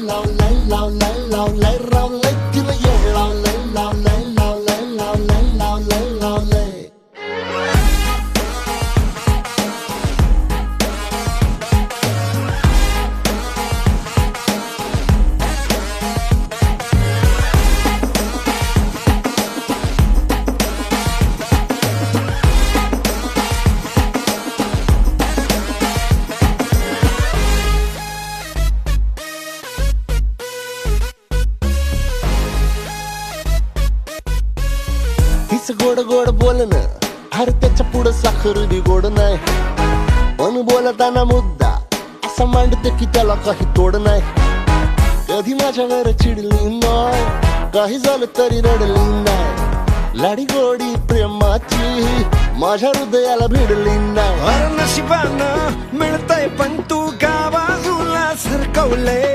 लावलंय लावलंय लावलंय रावलंय तिला येळ लावलंय लावलंय लावलंय लावलंय लावलंय लावलंय हिच गोड गोड बोलणं अरे त्याच्या पुढं साखर बी गोड नाही पण बोलताना मुद्दा असा मांडते की त्याला काही तोड नाही कधी माझ्यावर चिडली नाही काही झालं तरी रडली नाही लाडी गोडी प्रेमाची माझ्या हृदयाला भिडली नाही नशिबानं मिळतंय पण तू गावाजूला सरकवलंय